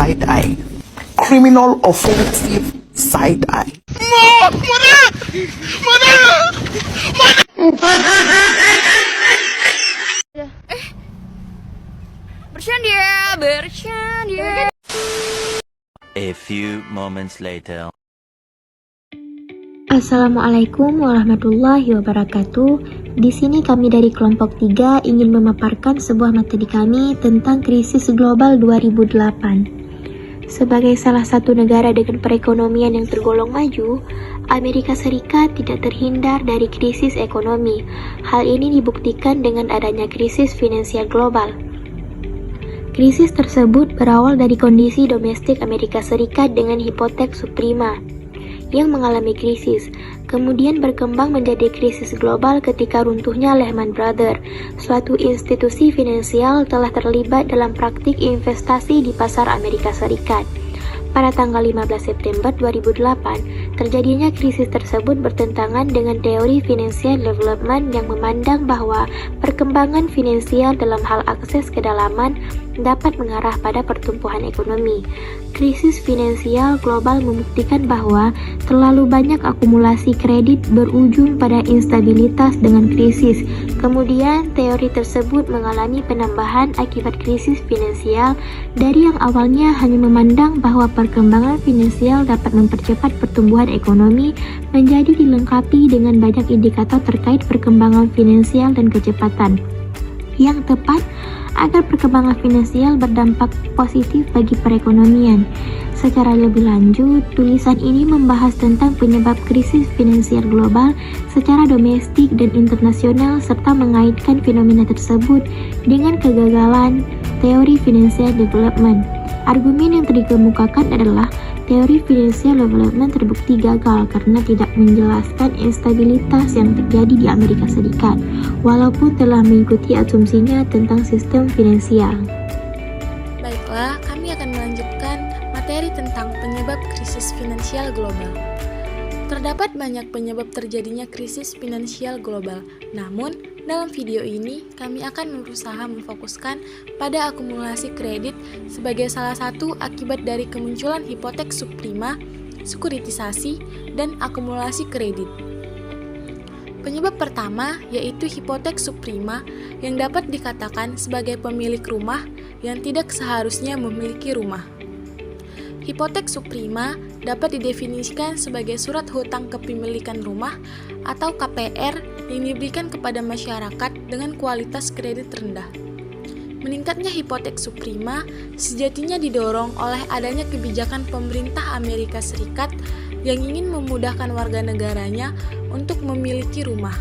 side eye. Criminal offensive side eye. Bercanda. A few moments later. Assalamualaikum warahmatullahi wabarakatuh. Di sini kami dari kelompok 3 ingin memaparkan sebuah materi kami tentang krisis global 2008. Sebagai salah satu negara dengan perekonomian yang tergolong maju, Amerika Serikat tidak terhindar dari krisis ekonomi. Hal ini dibuktikan dengan adanya krisis finansial global. Krisis tersebut berawal dari kondisi domestik Amerika Serikat dengan hipotek subprima yang mengalami krisis, kemudian berkembang menjadi krisis global ketika runtuhnya Lehman Brothers. Suatu institusi finansial telah terlibat dalam praktik investasi di pasar Amerika Serikat. Pada tanggal 15 September 2008, terjadinya krisis tersebut bertentangan dengan teori financial development yang memandang bahwa perkembangan finansial dalam hal akses kedalaman dapat mengarah pada pertumbuhan ekonomi. Krisis finansial global membuktikan bahwa terlalu banyak akumulasi kredit berujung pada instabilitas dengan krisis. Kemudian, teori tersebut mengalami penambahan akibat krisis finansial dari yang awalnya hanya memandang bahwa perkembangan finansial dapat mempercepat pertumbuhan ekonomi menjadi dilengkapi dengan banyak indikator terkait perkembangan finansial dan kecepatan yang tepat agar perkembangan finansial berdampak positif bagi perekonomian. Secara lebih lanjut, tulisan ini membahas tentang penyebab krisis finansial global secara domestik dan internasional serta mengaitkan fenomena tersebut dengan kegagalan teori financial development. Argumen yang dikemukakan adalah teori financial development terbukti gagal karena tidak menjelaskan instabilitas yang terjadi di Amerika Serikat, walaupun telah mengikuti asumsinya tentang sistem finansial. Baiklah, kami akan melanjutkan materi tentang penyebab krisis finansial global. Terdapat banyak penyebab terjadinya krisis finansial global, namun dalam video ini kami akan berusaha memfokuskan pada akumulasi kredit sebagai salah satu akibat dari kemunculan hipotek subprima, sekuritisasi, dan akumulasi kredit. Penyebab pertama yaitu hipotek subprima yang dapat dikatakan sebagai pemilik rumah yang tidak seharusnya memiliki rumah. Hipotek subprima dapat didefinisikan sebagai surat hutang kepemilikan rumah atau KPR yang diberikan kepada masyarakat dengan kualitas kredit rendah. Meningkatnya hipotek subprima sejatinya didorong oleh adanya kebijakan pemerintah Amerika Serikat yang ingin memudahkan warga negaranya untuk memiliki rumah.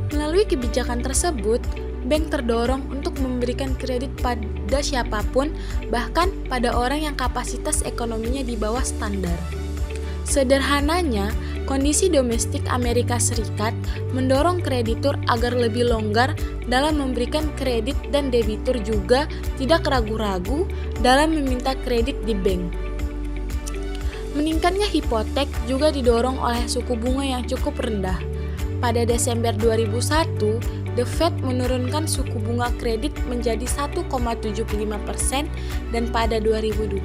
Melalui kebijakan tersebut, bank terdorong untuk memberikan kredit pada siapapun, bahkan pada orang yang kapasitas ekonominya di bawah standar. Sederhananya, kondisi domestik Amerika Serikat mendorong kreditur agar lebih longgar dalam memberikan kredit dan debitur juga tidak ragu-ragu dalam meminta kredit di bank. Meningkatnya hipotek juga didorong oleh suku bunga yang cukup rendah. Pada Desember 2001, The Fed menurunkan suku bunga kredit menjadi 1,75% dan pada 2002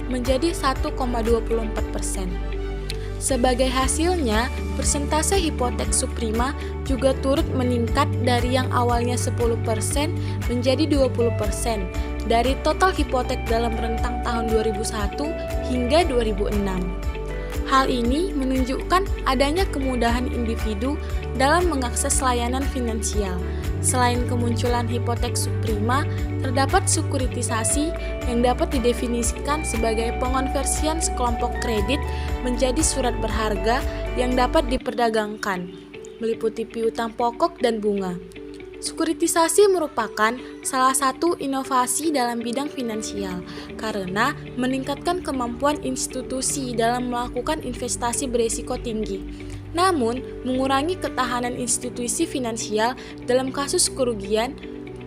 menjadi 1,24%. Sebagai hasilnya, persentase hipotek subprima juga turut meningkat dari yang awalnya 10% menjadi 20% dari total hipotek dalam rentang tahun 2001 hingga 2006. Hal ini menunjukkan adanya kemudahan individu dalam mengakses layanan finansial. Selain kemunculan hipotek subprima, terdapat sekuritisasi yang dapat didefinisikan sebagai pengonversian sekelompok kredit menjadi surat berharga yang dapat diperdagangkan, meliputi piutang pokok dan bunga. Sekuritisasi merupakan salah satu inovasi dalam bidang finansial karena meningkatkan kemampuan institusi dalam melakukan investasi berisiko tinggi, namun mengurangi ketahanan institusi finansial dalam kasus kerugian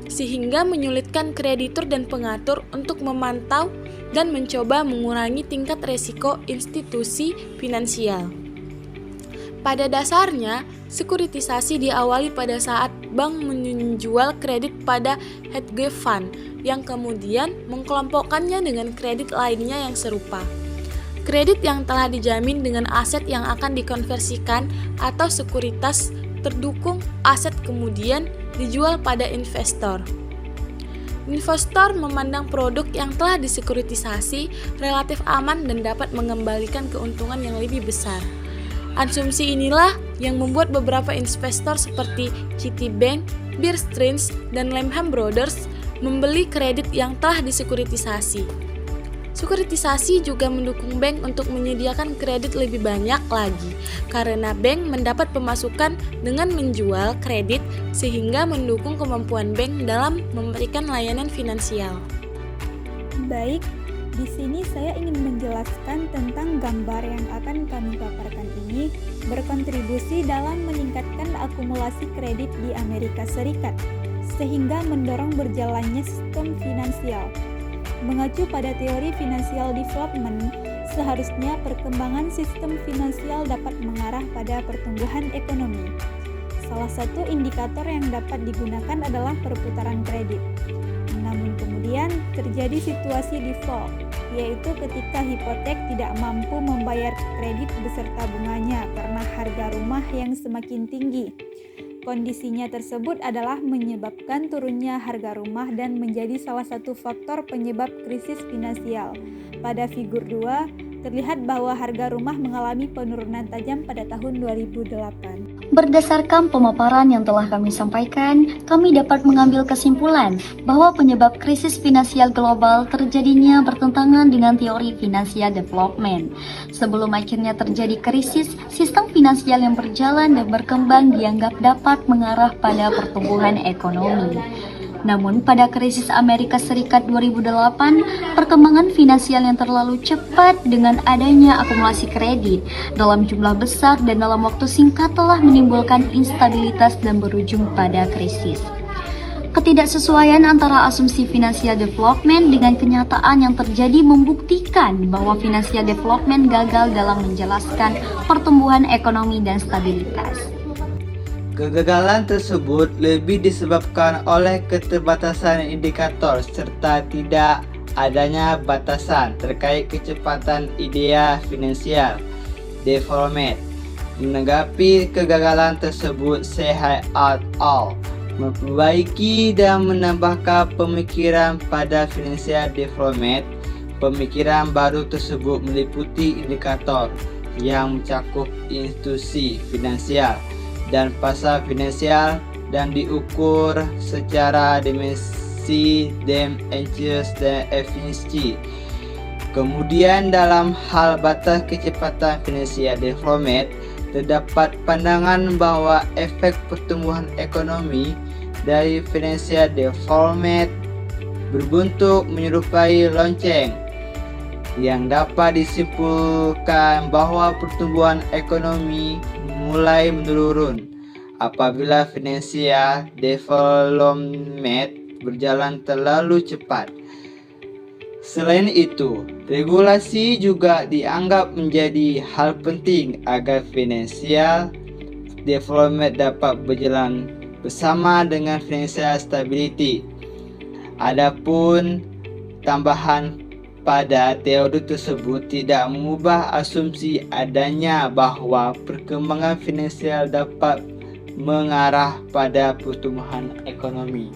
sehingga menyulitkan kreditur dan pengatur untuk memantau dan mencoba mengurangi tingkat resiko institusi finansial. Pada dasarnya, sekuritisasi diawali pada saat bank menjual kredit pada hedge fund yang kemudian mengkelompokkannya dengan kredit lainnya yang serupa. Kredit yang telah dijamin dengan aset yang akan dikonversikan atau sekuritas terdukung aset kemudian dijual pada investor. Investor memandang produk yang telah disekuritisasi relatif aman dan dapat mengembalikan keuntungan yang lebih besar. Asumsi inilah yang membuat beberapa investor seperti Citibank, Bear Stearns, dan Lehman Brothers membeli kredit yang telah disekuritisasi. Sekuritisasi juga mendukung bank untuk menyediakan kredit lebih banyak lagi, karena bank mendapat pemasukan dengan menjual kredit sehingga mendukung kemampuan bank dalam memberikan layanan finansial. Baik, di sini saya ingin menjelaskan tentang gambar yang akan kami paparkan ini berkontribusi dalam meningkatkan akumulasi kredit di Amerika Serikat, sehingga mendorong berjalannya sistem finansial. Mengacu pada teori financial development, seharusnya perkembangan sistem finansial dapat mengarah pada pertumbuhan ekonomi. Salah satu indikator yang dapat digunakan adalah perputaran kredit. Namun kemudian terjadi situasi default, yaitu ketika hipotek tidak mampu membayar kredit beserta bunganya karena harga rumah yang semakin tinggi. Kondisinya tersebut adalah menyebabkan turunnya harga rumah dan menjadi salah satu faktor penyebab krisis finansial. Pada figur 2, terlihat bahwa harga rumah mengalami penurunan tajam pada tahun 2008. Berdasarkan pemaparan yang telah kami sampaikan, kami dapat mengambil kesimpulan bahwa penyebab krisis finansial global terjadinya bertentangan dengan teori financial development. Sebelum akhirnya terjadi krisis, sistem finansial yang berjalan dan berkembang dianggap dapat mengarah pada pertumbuhan ekonomi. Namun pada krisis Amerika Serikat 2008, perkembangan finansial yang terlalu cepat dengan adanya akumulasi kredit dalam jumlah besar dan dalam waktu singkat telah menimbulkan instabilitas dan berujung pada krisis. Ketidaksesuaian antara asumsi financial development dengan kenyataan yang terjadi membuktikan bahwa financial development gagal dalam menjelaskan pertumbuhan ekonomi dan stabilitas. Kegagalan tersebut lebih disebabkan oleh keterbatasan indikator serta tidak adanya batasan terkait kecepatan idea finansial development. Menanggapi kegagalan tersebut, Sehay et al. Memperbaiki dan menambahkan pemikiran pada financial development. Pemikiran baru tersebut meliputi indikator yang mencakup institusi finansial dan pasar finansial dan diukur secara dimensi anxious dan efisiensi. Kemudian dalam hal batas kecepatan financial development, terdapat pandangan bahwa efek pertumbuhan ekonomi dari financial development berbentuk menyerupai lonceng yang dapat disimpulkan bahwa pertumbuhan ekonomi mulai menurun apabila financial development berjalan terlalu cepat. Selain itu, regulasi juga dianggap menjadi hal penting agar financial development dapat berjalan bersama dengan financial stability. Adapun tambahan pada teori tersebut tidak mengubah asumsi adanya bahwa perkembangan finansial dapat mengarah pada pertumbuhan ekonomi.